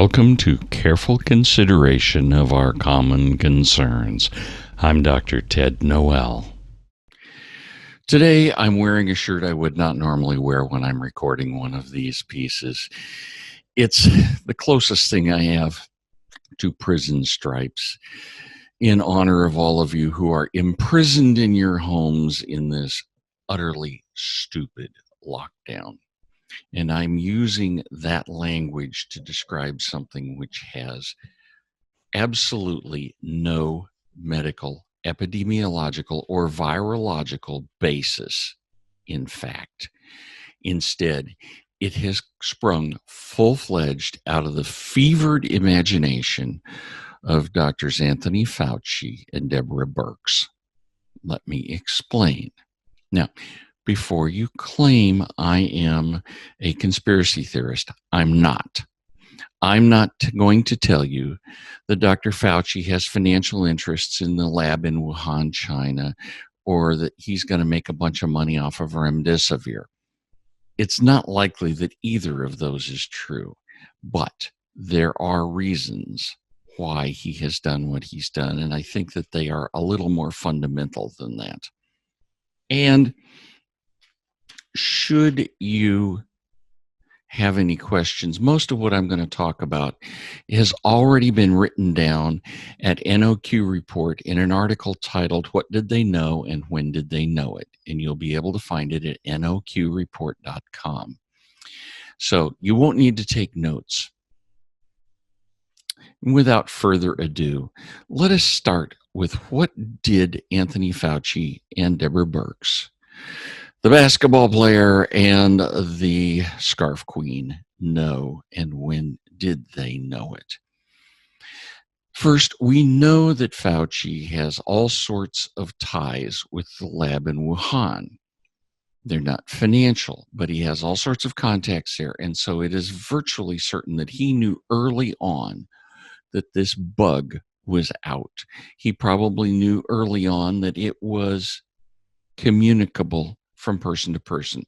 Welcome to Careful Consideration of Our Common Concerns. I'm Dr. Ted Noel. Today, I'm wearing a shirt I would not normally wear when I'm recording one of these pieces. It's the closest thing I have to prison stripes in honor of all of you who are imprisoned in your homes in this utterly stupid lockdown. And I'm using that language to describe something which has absolutely no medical, epidemiological, or virological basis in fact. Instead, it has sprung full-fledged out of the fevered imagination of Drs. Anthony Fauci and Deborah Birx. Let me explain. Now, before you claim I am a conspiracy theorist, I'm not. I'm not going to tell you that Dr. Fauci has financial interests in the lab in Wuhan, China, or that he's going to make a bunch of money off of remdesivir. It's not likely that either of those is true, but there are reasons why he has done what he's done, and I think that they are a little more fundamental than that. And should you have any questions, most of what I'm going to talk about has already been written down at NOQ Report in an article titled, What Did They Know and When Did They Know It? And you'll be able to find it at noqreport.com. So you won't need to take notes. Without further ado, let us start with what did Anthony Fauci and Deborah Birx, the basketball player and the scarf queen, know, and when did they know it? First, we know that Fauci has all sorts of ties with the lab in Wuhan. They're not financial, but he has all sorts of contacts there, and so it is virtually certain that he knew early on that this bug was out. He probably knew early on that it was communicable from person to person.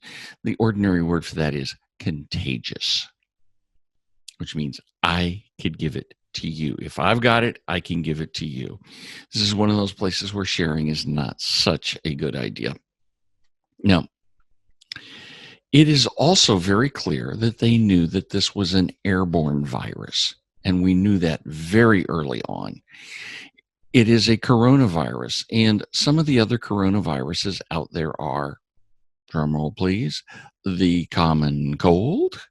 The ordinary word for that is contagious, which means I could give it to you. If I've got it, I can give it to you. This is one of those places where sharing is not such a good idea. Now, it is also very clear that they knew that this was an airborne virus, and we knew that very early on. It is a coronavirus, and some of the other coronaviruses out there are, drumroll please, the common cold.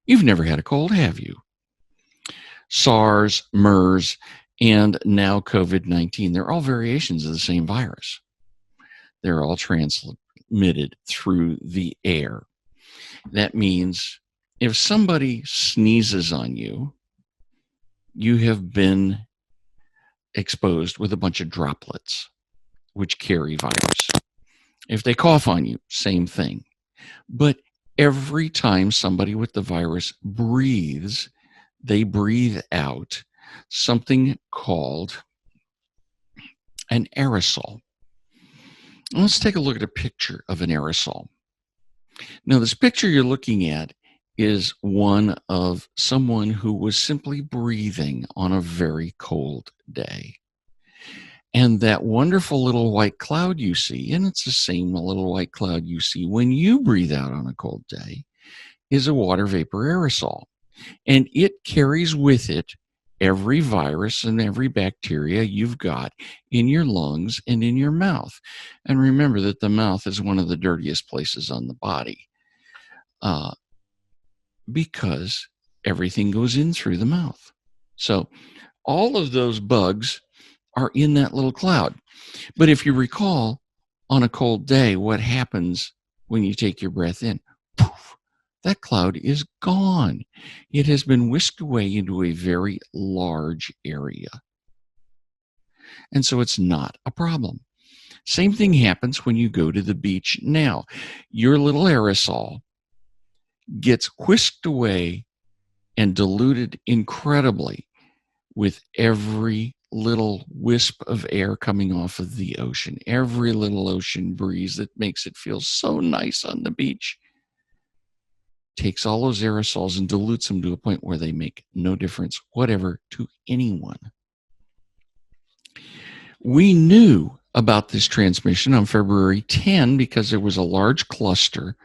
You've never had a cold, have you? SARS, MERS, and now COVID-19. They're all variations of the same virus. They're all transmitted through the air. That means if somebody sneezes on you, you have been exposed with a bunch of droplets, which carry virus. If they cough on you, same thing. But every time somebody with the virus breathes, they breathe out something called an aerosol. Let's take a look at a picture of an aerosol. Now, this picture you're looking at is one of someone who was simply breathing on a very cold day. And that wonderful little white cloud you see, and it's the same little white cloud you see when you breathe out on a cold day, is a water vapor aerosol. And it carries with it every virus and every bacteria you've got in your lungs and in your mouth. And remember that the mouth is one of the dirtiest places on the body because everything goes in through the mouth. So all of those bugs are in that little cloud. But if you recall, on a cold day, what happens when you take your breath in? Poof, that cloud is gone. It has been whisked away into a very large area. And so it's not a problem. Same thing happens when you go to the beach now. Your little aerosol gets whisked away and diluted incredibly with every little wisp of air coming off of the ocean, every little ocean breeze that makes it feel so nice on the beach. takes all those aerosols and dilutes them to a point where they make no difference whatever to anyone. We knew about this transmission on February 10 because there was a large cluster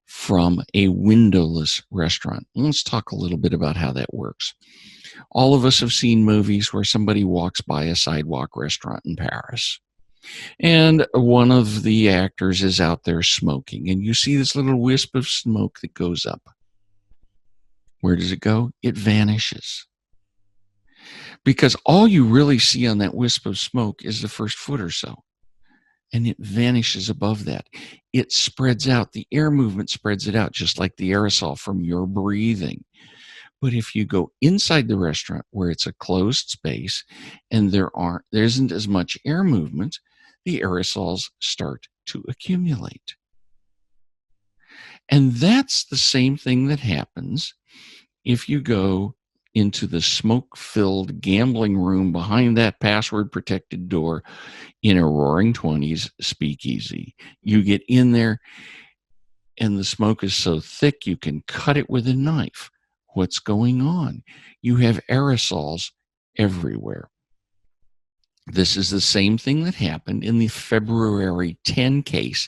from a windowless restaurant. Let's talk a little bit about how that works. All of us have seen movies where somebody walks by a sidewalk restaurant in Paris, and one of the actors is out there smoking, and you see this little wisp of smoke that goes up. Where does it go? It vanishes. Because all you really see on that wisp of smoke is the first foot or so, and it vanishes above that. It spreads out. The air movement spreads it out, just like the aerosol from your breathing. But if you go inside the restaurant where it's a closed space and there isn't as much air movement, the aerosols start to accumulate. And that's the same thing that happens if you go into the smoke-filled gambling room behind that password-protected door in a Roaring Twenties speakeasy. You get in there and the smoke is so thick you can cut it with a knife. What's going on? You have aerosols everywhere. This is the same thing that happened in the February 10 case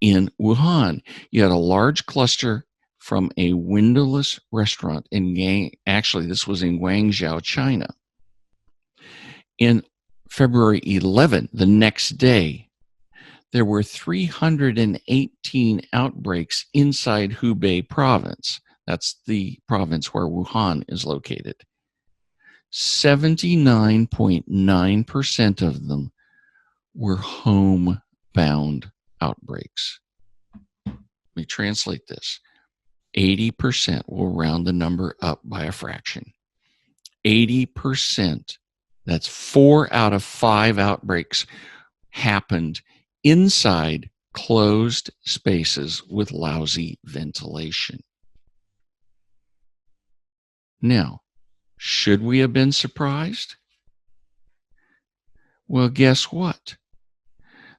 in Wuhan. You had a large cluster from a windowless restaurant actually this was in Guangzhou, China. In February 11, the next day, there were 318 outbreaks inside Hubei province. That's the province where Wuhan is located. 79.9% of them were homebound outbreaks. Let me translate this. 80%, we'll round the number up by a fraction. 80%, that's 4 out of 5 outbreaks, happened inside closed spaces with lousy ventilation. Now, should we have been surprised? Well, guess what?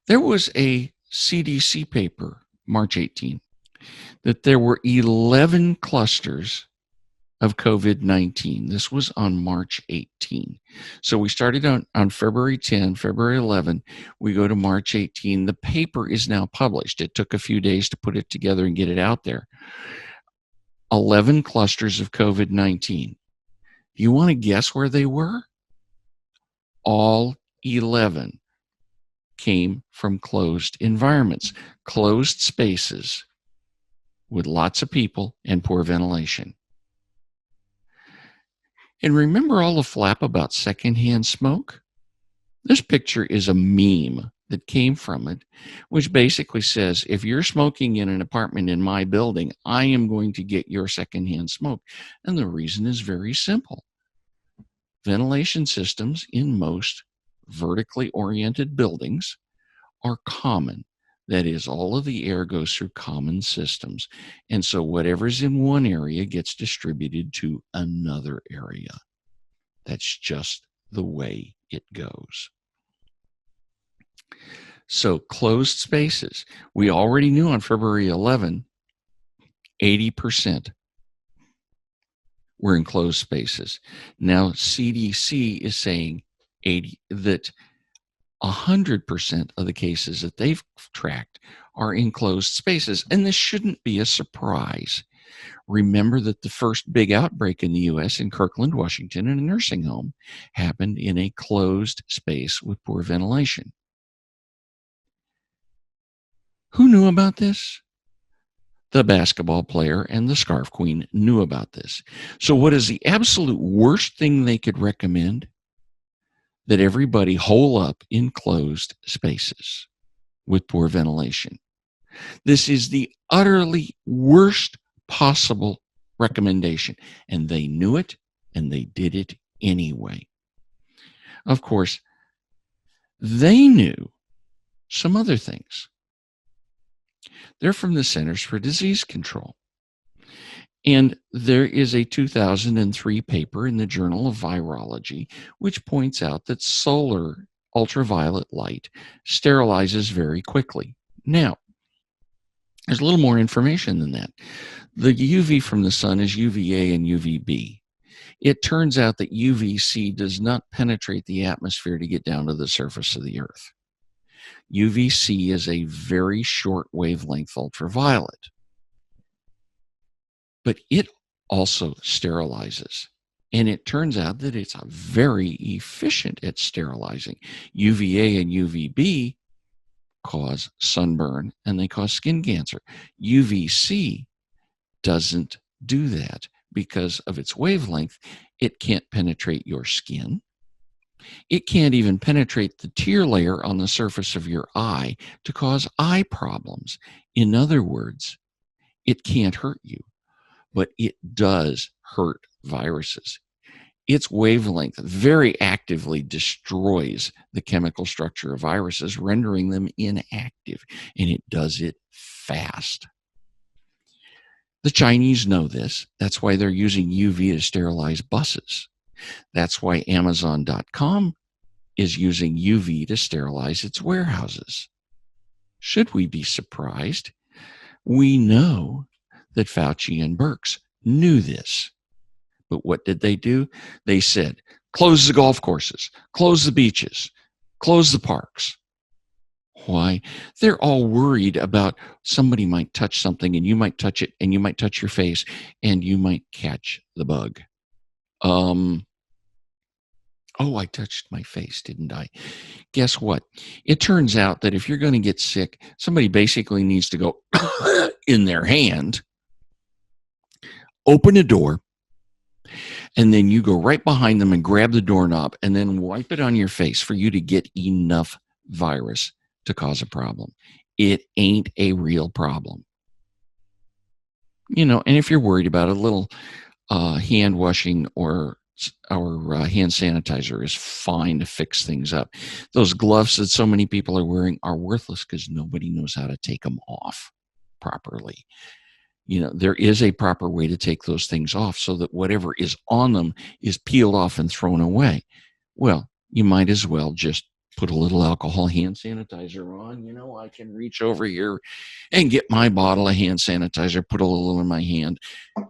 There was a CDC paper, March 18, that there were 11 clusters of COVID-19. This was on March 18. So we started on February 10, February 11. We go to March 18. The paper is now published. It took a few days to put it together and get it out there. 11 clusters of COVID-19. Do you want to guess where they were? All 11 came from closed environments, closed spaces with lots of people and poor ventilation. And remember all the flap about secondhand smoke? This picture is a meme that came from it, which basically says, if you're smoking in an apartment in my building, I am going to get your secondhand smoke. And the reason is very simple. Ventilation systems in most vertically oriented buildings are common. That is, all of the air goes through common systems. And so whatever's in one area gets distributed to another area. That's just the way it goes. So closed spaces. We already knew on February 11, 80% were in closed spaces. Now CDC is saying that 100% of the cases that they've tracked are in closed spaces. And this shouldn't be a surprise. Remember that the first big outbreak in the U.S. in Kirkland, Washington, in a nursing home happened in a closed space with poor ventilation. Who knew about this? The basketball player and the scarf queen knew about this. So what is the absolute worst thing they could recommend? That everybody hole up in closed spaces with poor ventilation. This is the utterly worst possible recommendation, and they knew it, and they did it anyway. Of course, they knew some other things. They're from the Centers for Disease Control. And there is a 2003 paper in the Journal of Virology which points out that solar ultraviolet light sterilizes very quickly. Now, there's a little more information than that. The UV from the sun is UVA and UVB. It turns out that UVC does not penetrate the atmosphere to get down to the surface of the Earth. UVC is a very short wavelength ultraviolet, but it also sterilizes. And it turns out that it's very efficient at sterilizing. UVA and UVB cause sunburn and they cause skin cancer. UVC doesn't do that because of its wavelength. It can't penetrate your skin. It can't even penetrate the tear layer on the surface of your eye to cause eye problems. In other words, it can't hurt you, but it does hurt viruses. Its wavelength very actively destroys the chemical structure of viruses, rendering them inactive, and it does it fast. The Chinese know this. That's why they're using UV to sterilize buses. That's why Amazon.com is using UV to sterilize its warehouses. Should we be surprised? We know that Fauci and Birx knew this. But what did they do? They said, close the golf courses, close the beaches, close the parks. Why? They're all worried about somebody might touch something and you might touch it and you might touch your face and you might catch the bug. Oh, I touched my face, didn't I? Guess what? It turns out that if you're going to get sick, somebody basically needs to go in their hand, open a door, and then you go right behind them and grab the doorknob and then wipe it on your face for you to get enough virus to cause a problem. It ain't a real problem. And if you're worried about a little hand washing or hand sanitizer is fine to fix things up. Those gloves that so many people are wearing are worthless because nobody knows how to take them off properly. There is a proper way to take those things off so that whatever is on them is peeled off and thrown away. Well, you might as well just put a little alcohol hand sanitizer on. I can reach over here and get my bottle of hand sanitizer, put a little in my hand,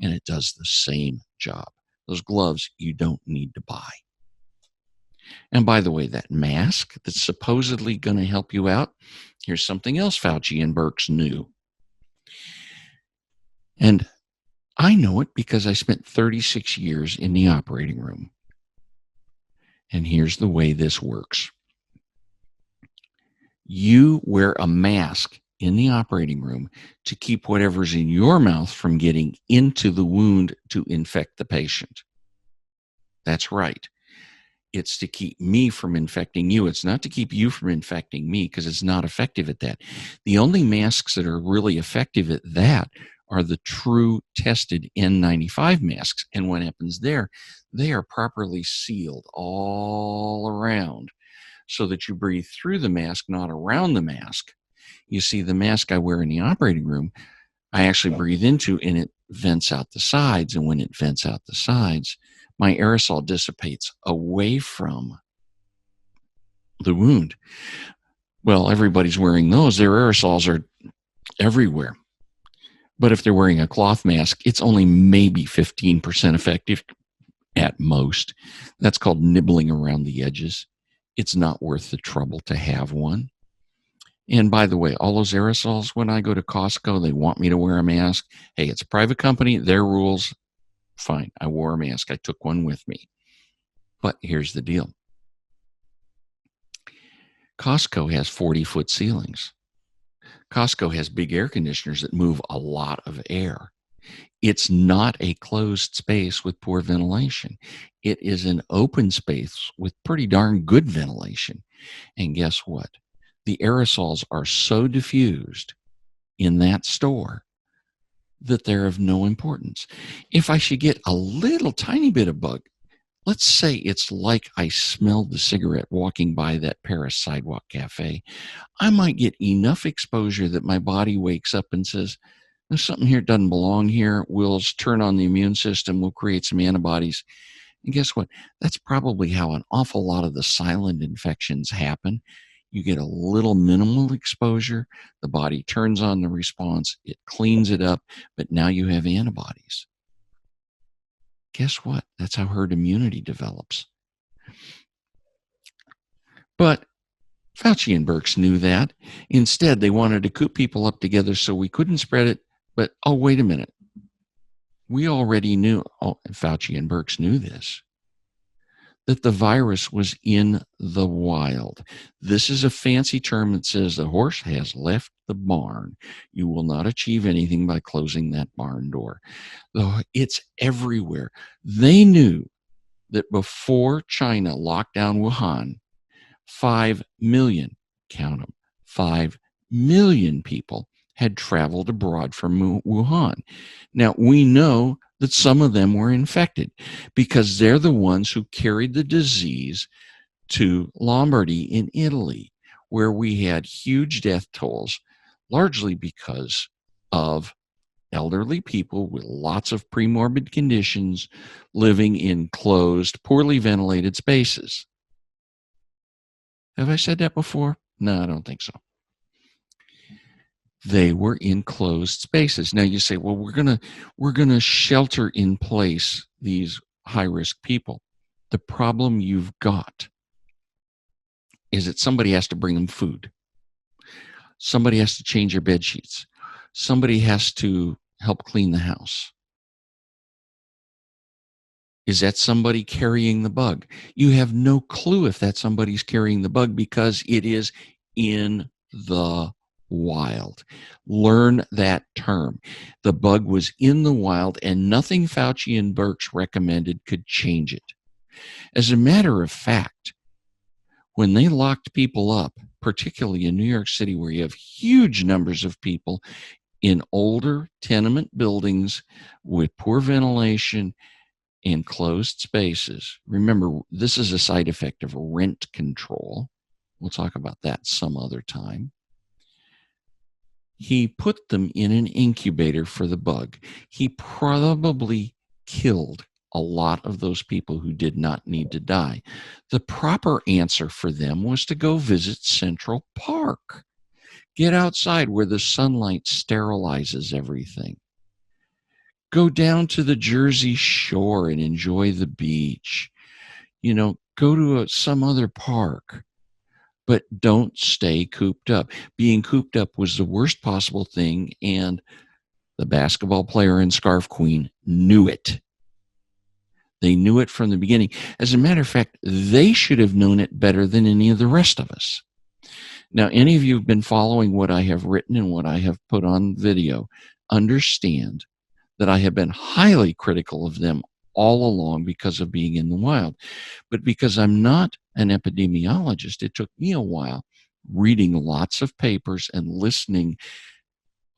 and it does the same job. Those gloves you don't need to buy. And by the way, that mask that's supposedly going to help you out, here's something else Fauci and Birx knew. And I know it because I spent 36 years in the operating room. And here's the way this works. You wear a mask in the operating room to keep whatever's in your mouth from getting into the wound to infect the patient. That's right. It's to keep me from infecting you. It's not to keep you from infecting me because it's not effective at that. The only masks that are really effective at that are the true tested N95 masks. And what happens there, they are properly sealed all around so that you breathe through the mask, not around the mask. You see, the mask I wear in the operating room, I actually breathe into and it vents out the sides. And when it vents out the sides, my aerosol dissipates away from the wound. Well, everybody's wearing those. Their aerosols are everywhere. But if they're wearing a cloth mask, it's only maybe 15% effective at most. That's called nibbling around the edges. It's not worth the trouble to have one. And by the way, all those aerosols, when I go to Costco, they want me to wear a mask. Hey, it's a private company, their rules. Fine, I wore a mask. I took one with me. But here's the deal. Costco has 40-foot ceilings. Costco has big air conditioners that move a lot of air. It's not a closed space with poor ventilation. It is an open space with pretty darn good ventilation. And guess what? The aerosols are so diffused in that store that they're of no importance. If I should get a little tiny bit of bug, let's say it's like I smelled the cigarette walking by that Paris sidewalk cafe, I might get enough exposure that my body wakes up and says, there's something here doesn't belong here. We'll turn on the immune system. We'll create some antibodies. And guess what? That's probably how an awful lot of the silent infections happen. You get a little minimal exposure, the body turns on the response, it cleans it up, but now you have antibodies. Guess what? That's how herd immunity develops. But Fauci and Birx knew that. Instead, they wanted to coop people up together so we couldn't spread it. But, oh, wait a minute. We already knew, Fauci and Birx knew this, that the virus was in the wild. This is a fancy term that says the horse has left the barn. You will not achieve anything by closing that barn door. Though it's everywhere. They knew that before China locked down Wuhan, 5 million, count them, 5 million people had traveled abroad from Wuhan. Now, we know that some of them were infected because they're the ones who carried the disease to Lombardy in Italy, where we had huge death tolls, largely because of elderly people with lots of premorbid conditions living in closed, poorly ventilated spaces. Have I said that before? No, I don't think so. They were in closed spaces. Now you say, well, we're gonna shelter in place these high-risk people. The problem you've got is that somebody has to bring them food. Somebody has to change your bed sheets. Somebody has to help clean the house. Is that somebody carrying the bug? You have no clue if that somebody's carrying the bug because it is in the wild. Learn that term. The bug was in the wild and nothing Fauci and Birx recommended could change it. As a matter of fact, when they locked people up, particularly in New York City, where you have huge numbers of people in older tenement buildings with poor ventilation and closed spaces. Remember, this is a side effect of rent control. We'll talk about that some other time. He put them in an incubator for the bug. He probably killed a lot of those people who did not need to die. The proper answer for them was to go visit Central Park. Get outside where the sunlight sterilizes everything. Go down to the Jersey Shore and enjoy the beach. Go to some other park. But don't stay cooped up. Being cooped up was the worst possible thing, and the basketball player and scarf queen knew it. They knew it from the beginning. As a matter of fact, they should have known it better than any of the rest of us. Now, any of you who've been following what I have written and what I have put on video understand that I have been highly critical of them all along because of being in the wild. But because I'm not an epidemiologist, it took me a while reading lots of papers and listening,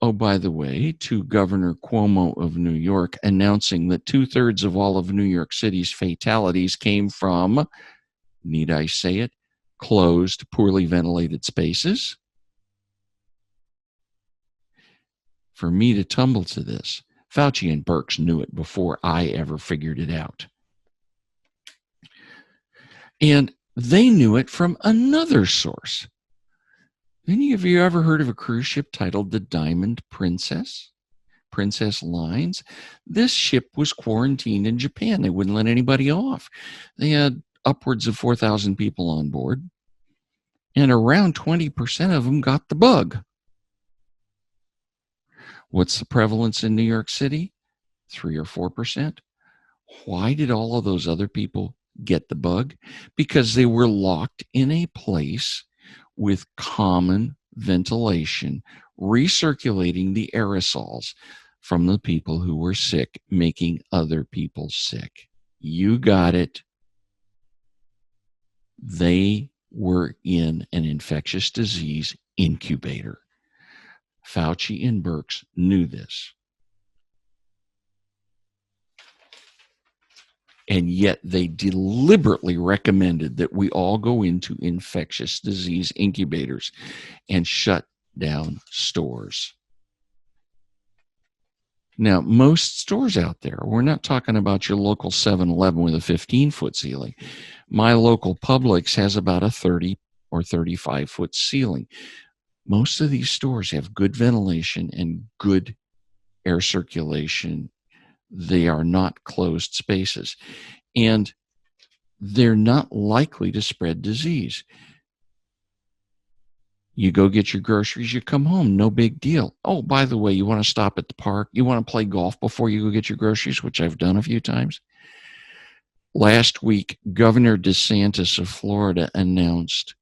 oh, by the way, to Governor Cuomo of New York announcing that 2/3 of all of New York City's fatalities came from, need I say it, closed, poorly ventilated spaces. For me to tumble to this, Fauci and Birx knew it before I ever figured it out. And they knew it from another source. Any of you ever heard of a cruise ship titled the Diamond Princess? Princess Lines? This ship was quarantined in Japan. They wouldn't let anybody off. They had upwards of 4,000 people on board, and around 20% of them got the bug. What's the prevalence in New York City? 3 or 4%. Why did all of those other people get the bug? Because they were locked in a place with common ventilation, recirculating the aerosols from the people who were sick, making other people sick. You got it. They were in an infectious disease incubator. Fauci and Birx knew this. And yet they deliberately recommended that we all go into infectious disease incubators and shut down stores. Now, most stores out there, we're not talking about your local 7-Eleven with a 15-foot ceiling. My local Publix has about a 30 or 35-foot ceiling. Most of these stores have good ventilation and good air circulation. They are not closed spaces, and they're not likely to spread disease. You go get your groceries, you come home, no big deal. Oh, by the way, you want to stop at the park, you want to play golf before you go get your groceries, which I've done a few times. Last week, Governor DeSantis of Florida announced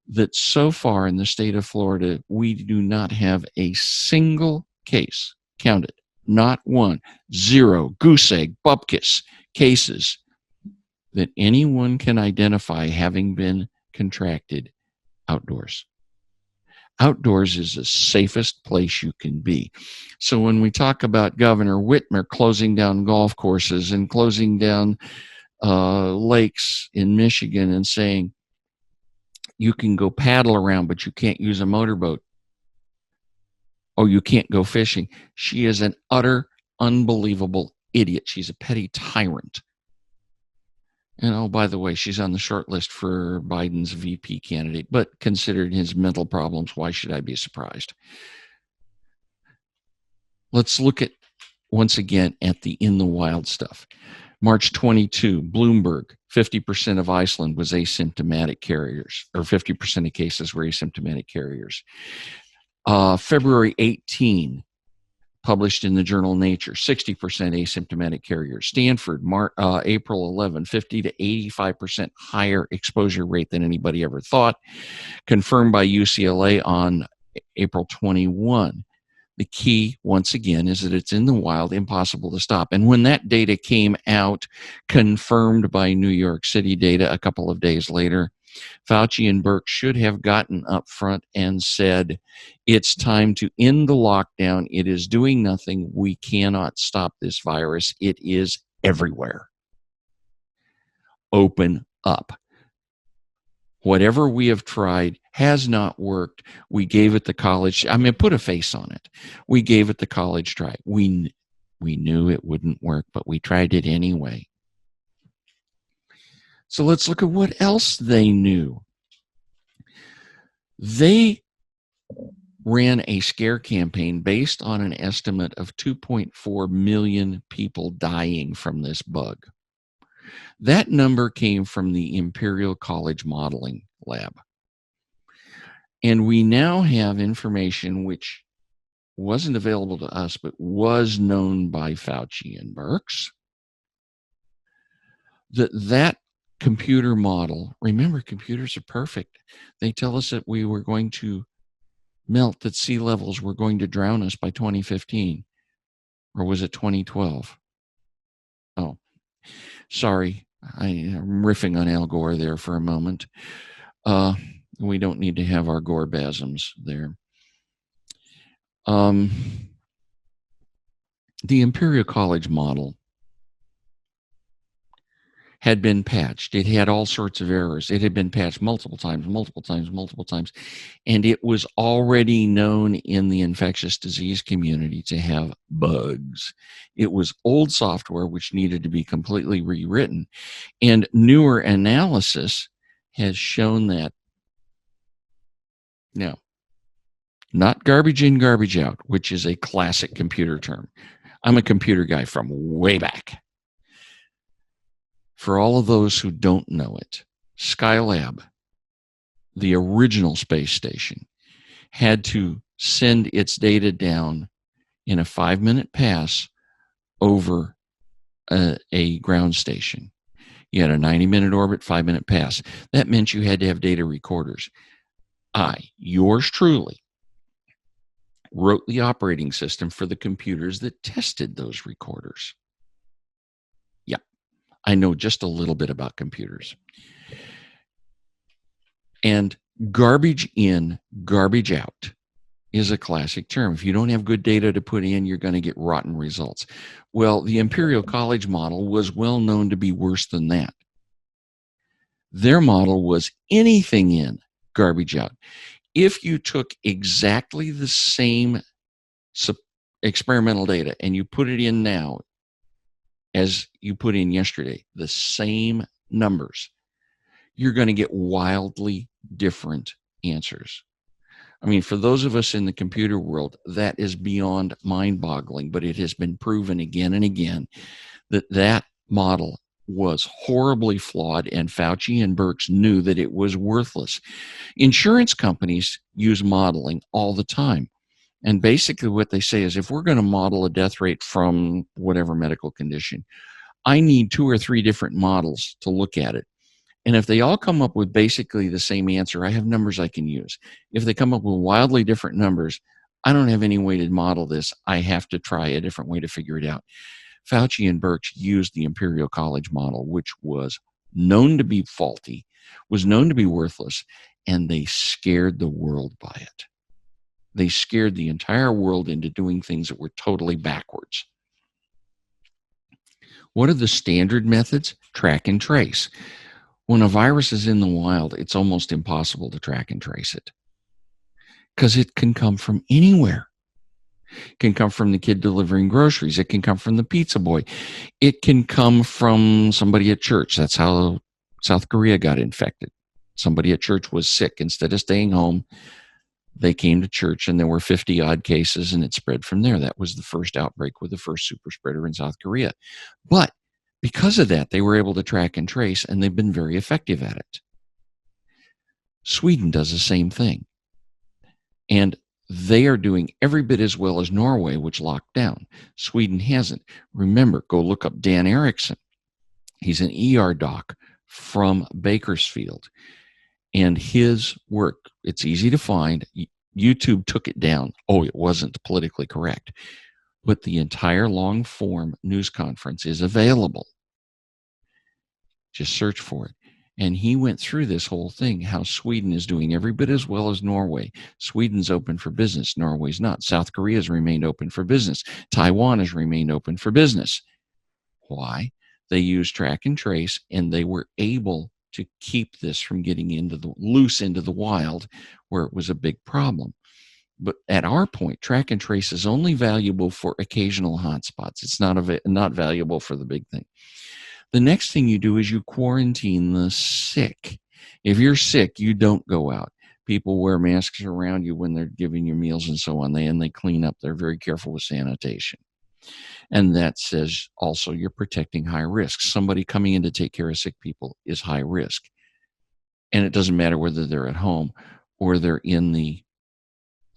that so far in the state of Florida, we do not have a single case counted, not one, zero, goose egg, bupkis cases that anyone can identify having been contracted outdoors. Outdoors is the safest place you can be. So when we talk about Governor Whitmer closing down golf courses and closing down lakes in Michigan and saying you can go paddle around, but you can't use a motorboat, or you can't go fishing, she is an utter, unbelievable idiot. She's a petty tyrant. And oh, by the way, she's on the short list for Biden's VP candidate. But considering his mental problems, why should I be surprised? Let's look at, once again, at the in the wild stuff. March 22, Bloomberg, 50% of Iceland was asymptomatic carriers, or 50% of cases were asymptomatic carriers. February 18, published in the journal Nature, 60% asymptomatic carriers. Stanford, April 11, 50 to 85% higher exposure rate than anybody ever thought. Confirmed by UCLA on April 21. The key, once again, is that it's in the wild, impossible to stop. And when that data came out, confirmed by New York City data a couple of days later, Fauci and Birx should have gotten up front and said, it's time to end the lockdown. It is doing nothing. We cannot stop this virus. It is everywhere. Open up. Whatever we have tried has not worked. We gave it the college. I mean, put a face on it. We gave it the college try. We knew it wouldn't work, but we tried it anyway. So let's look at what else they knew. They ran a scare campaign based on an estimate of 2.4 million people dying from this bug. That number came from the Imperial College Modeling Lab. And we now have information which wasn't available to us, but was known by Fauci and Birx, that computer model, remember, computers are perfect. They tell us that we were going to melt, that sea levels were going to drown us by 2015. Or was it 2012? Oh, sorry. I'm riffing on Al Gore there for a moment. We don't need to have our Gorebasms there. The Imperial College model had been patched. It had all sorts of errors. It had been patched multiple times. And it was already known in the infectious disease community to have bugs. It was old software which needed to be completely rewritten. And newer analysis has shown that. Now, not garbage in, garbage out, which is a classic computer term. I'm a computer guy from way back. For all of those who don't know it, Skylab, the original space station, had to send its data down in a 5-minute pass over a ground station. You had a 90-minute orbit, 5-minute pass. That meant you had to have data recorders. Yours truly, wrote the operating system for the computers that tested those recorders. Yeah, I know just a little bit about computers. And garbage in, garbage out is a classic term. If you don't have good data to put in, you're going to get rotten results. Well, the Imperial College model was well known to be worse than that. Their model was anything in, garbage out. If you took exactly the same experimental data and you put it in now as you put in yesterday, the same numbers, you're going to get wildly different answers. I mean, for those of us in the computer world, that is beyond mind-boggling, but it has been proven again and again that that model was horribly flawed, and Fauci and Birx knew that it was worthless. Insurance companies use modeling all the time. And basically what they say is, if we're going to model a death rate from whatever medical condition, I need 2 or 3 different models to look at it. And if they all come up with basically the same answer, I have numbers I can use. If they come up with wildly different numbers, I don't have any way to model this. I have to try a different way to figure it out. Fauci and Birx used the Imperial College model, which was known to be faulty, was known to be worthless, and they scared the world by it. They scared the entire world into doing things that were totally backwards. What are the standard methods? Track and trace. When a virus is in the wild, it's almost impossible to track and trace it because it can come from anywhere. It can come from the kid delivering groceries. It can come from the pizza boy. It can come from somebody at church. That's how South Korea got infected. Somebody at church was sick. Instead of staying home, they came to church, and there were 50 odd cases, and it spread from there. That was the first outbreak with the first super spreader in South Korea. But because of that, they were able to track and trace, and they've been very effective at it. Sweden does the same thing. And they are doing every bit as well as Norway, which locked down. Sweden hasn't. Remember, go look up Dan Erickson. He's an ER doc from Bakersfield. And his work, it's easy to find. YouTube took it down. Oh, it wasn't politically correct. But the entire long-form news conference is available. Just search for it. And he went through this whole thing, how Sweden is doing every bit as well as Norway. Sweden's open for business. Norway's not. South Korea has remained open for business. Taiwan has remained open for business. Why? They used track and trace, and they were able to keep this from getting loose into the wild, where it was a big problem. But at our point, track and trace is only valuable for occasional hotspots. It's not valuable for the big thing. The next thing you do is you quarantine the sick. If you're sick, you don't go out. People wear masks around you when they're giving you meals and so on. They clean up. They're very careful with sanitation. And that says also you're protecting high risk. Somebody coming in to take care of sick people is high risk. And it doesn't matter whether they're at home or they're in the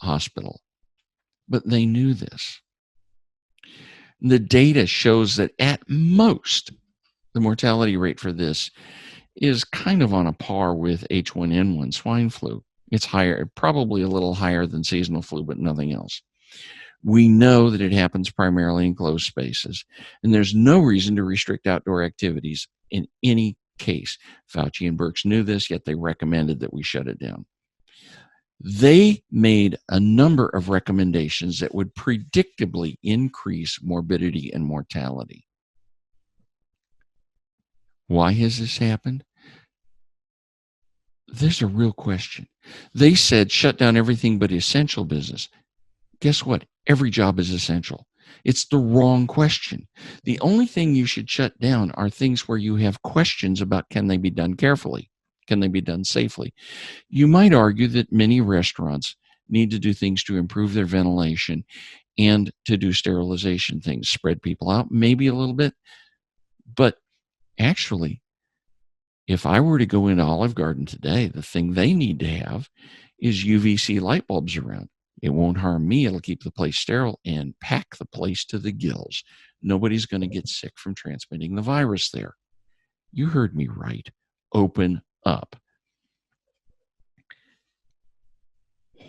hospital. But they knew this. The data shows that at most, the mortality rate for this is kind of on a par with H1N1 swine flu. It's higher, probably a little higher than seasonal flu, but nothing else. We know that it happens primarily in closed spaces, and there's no reason to restrict outdoor activities in any case. Fauci and Birx knew this, yet they recommended that we shut it down. They made a number of recommendations that would predictably increase morbidity and mortality. Why has this happened? There's a real question. They said shut down everything but essential business. Guess what? Every job is essential. It's the wrong question. The only thing you should shut down are things where you have questions about, can they be done carefully? Can they be done safely? You might argue that many restaurants need to do things to improve their ventilation and to do sterilization things, spread people out maybe a little bit. But actually, if I were to go into Olive Garden today, the thing they need to have is UVC light bulbs around. It won't harm me. It'll keep the place sterile and pack the place to the gills. Nobody's going to get sick from transmitting the virus there. You heard me right. Open up.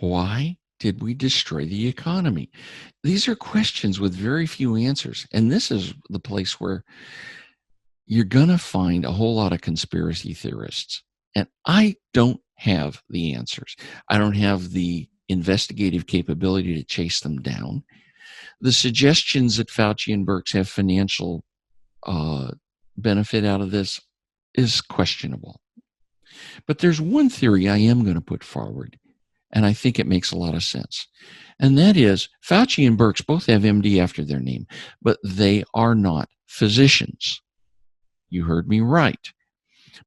Why did we destroy the economy? These are questions with very few answers. And this is the place where you're going to find a whole lot of conspiracy theorists. And I don't have the answers. I don't have the investigative capability to chase them down. The suggestions that Fauci and Birx have financial benefit out of this is questionable. But there's one theory I am going to put forward, and I think it makes a lot of sense. And that is, Fauci and Birx both have MD after their name, but they are not physicians. You heard me right.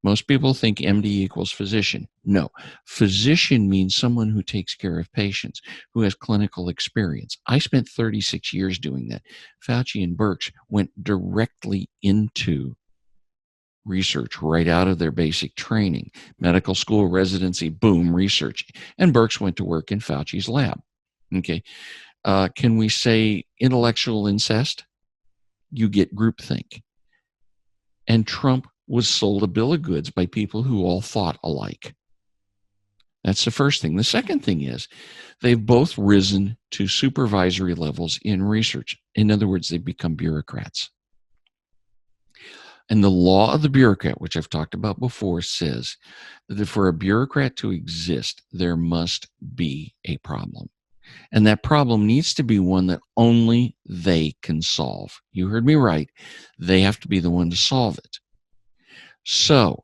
Most people think MD equals physician. No, physician means someone who takes care of patients, who has clinical experience. I spent 36 years doing that. Fauci and Birx went directly into research right out of their basic training. Medical school, residency, boom, research. And Birx went to work in Fauci's lab. Okay. Can we say intellectual incest? You get groupthink. And Trump was sold a bill of goods by people who all thought alike. That's the first thing. The second thing is they've both risen to supervisory levels in research. In other words, they've become bureaucrats. And the law of the bureaucrat, which I've talked about before, says that for a bureaucrat to exist, there must be a problem. And that problem needs to be one that only they can solve. You heard me right. They have to be the one to solve it. So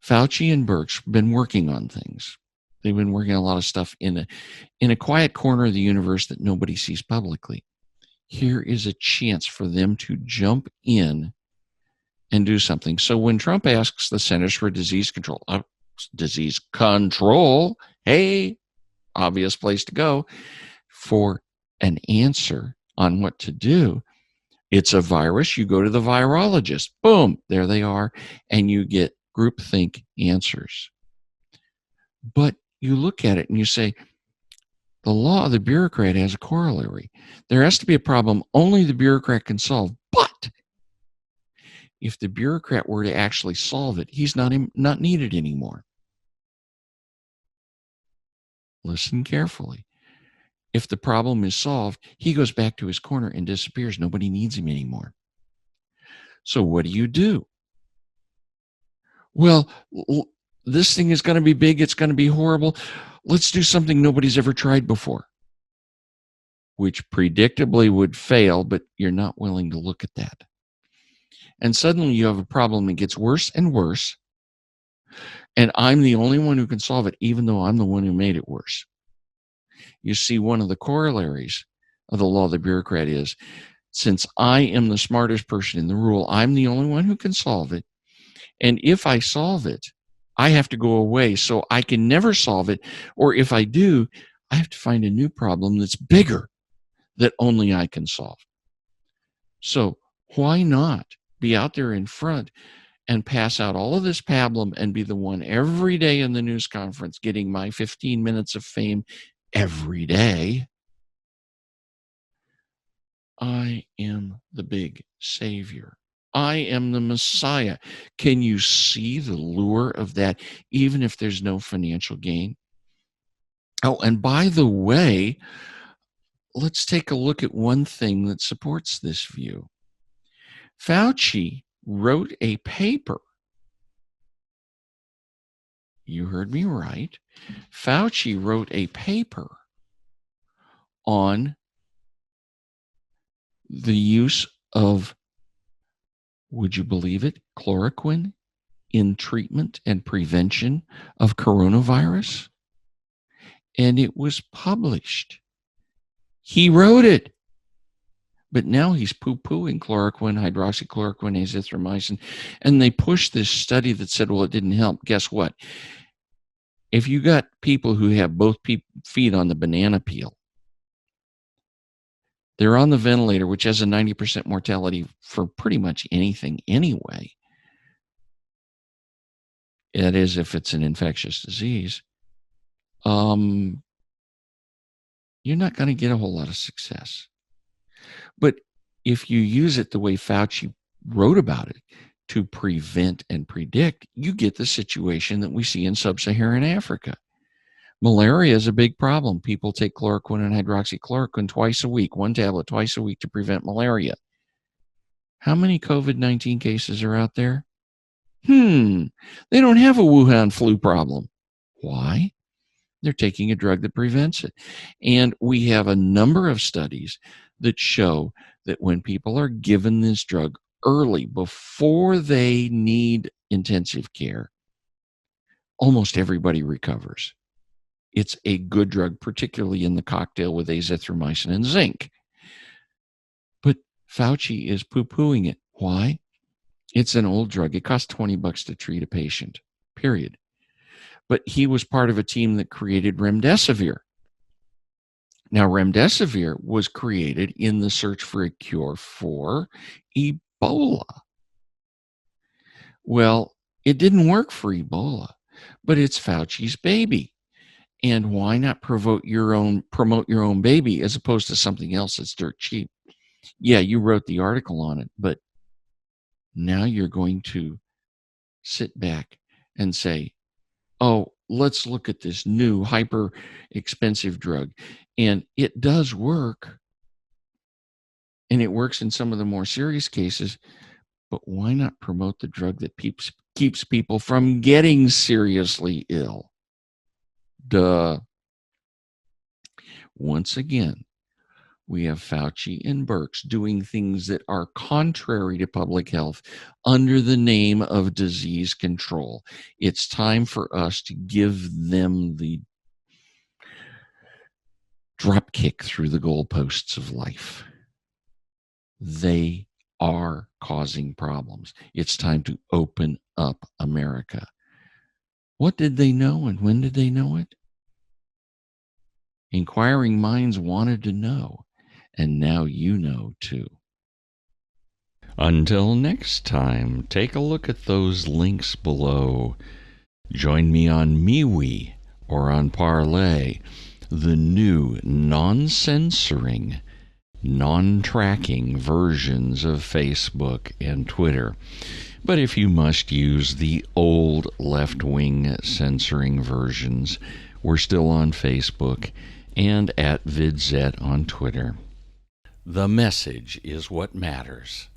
Fauci and Birx have been working on things. They've been working on a lot of stuff in a quiet corner of the universe that nobody sees publicly. Here is a chance for them to jump in and do something. So when Trump asks the Centers for Disease Control, hey, obvious place to go for an answer on what to do. It's a virus. You go to the virologist. Boom, there they are. And you get groupthink answers. But you look at it and you say, the law of the bureaucrat has a corollary. There has to be a problem only the bureaucrat can solve. But if the bureaucrat were to actually solve it, he's not needed anymore. Listen carefully. If the problem is solved, he goes back to his corner and disappears. Nobody needs him anymore. So what do? Well, this thing is going to be big. It's going to be horrible. Let's do something nobody's ever tried before, which predictably would fail, but you're not willing to look at that. And suddenly you have a problem that gets worse and worse. And I'm the only one who can solve it, even though I'm the one who made it worse. You see, one of the corollaries of the law of the bureaucrat is, since I am the smartest person in the room, I'm the only one who can solve it. And if I solve it, I have to go away, so I can never solve it. Or if I do, I have to find a new problem that's bigger that only I can solve. So why not be out there in front and pass out all of this pablum and be the one every day in the news conference getting my 15 minutes of fame every day? I am the big savior. I am the Messiah. Can you see the lure of that, even if there's no financial gain? Oh, and by the way, let's take a look at one thing that supports this view. Fauci wrote a paper. You heard me right. Fauci wrote a paper on the use of, would you believe it, chloroquine in treatment and prevention of coronavirus. And it was published. He wrote it. But now he's poo-pooing chloroquine, hydroxychloroquine, azithromycin. And they pushed this study that said, well, it didn't help. Guess what? If you got people who have both feet on the banana peel, they're on the ventilator, which has a 90% mortality for pretty much anything anyway. That is, if it's an infectious disease. You're not going to get a whole lot of success. But if you use it the way Fauci wrote about it, to prevent and predict, you get the situation that we see in sub-Saharan Africa. Malaria is a big problem. People take chloroquine and hydroxychloroquine twice a week, one tablet twice a week to prevent malaria. How many COVID-19 cases are out there? They don't have a Wuhan flu problem. Why? They're taking a drug that prevents it. And we have a number of studies that show that when people are given this drug early, before they need intensive care, almost everybody recovers. It's a good drug, particularly in the cocktail with azithromycin and zinc. But Fauci is poo-pooing it. Why? It's an old drug. It costs $20 to treat a patient, period. But he was part of a team that created remdesivir. Now, remdesivir was created in the search for a cure for Ebola. Well, it didn't work for Ebola, but it's Fauci's baby. And why not promote your own baby as opposed to something else that's dirt cheap? Yeah, you wrote the article on it, but now you're going to sit back and say, oh, let's look at this new hyper expensive drug. And it does work. And it works in some of the more serious cases. But why not promote the drug that keeps people from getting seriously ill? Duh. Once again, we have Fauci and Birx doing things that are contrary to public health under the name of disease control. It's time for us to give them the drop kick through the goalposts of life. They are causing problems. It's time to open up America. What did they know and when did they know it? Inquiring minds wanted to know, and now you know too. Until next time, take a look at those links below. Join me on MeWe or on Parler, the new non-censoring, non-tracking versions of Facebook and Twitter. But if you must use the old left-wing censoring versions, we're still on Facebook and at VidZet on Twitter. The message is what matters.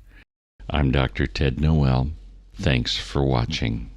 I'm Dr. Ted Noel. Thanks for watching.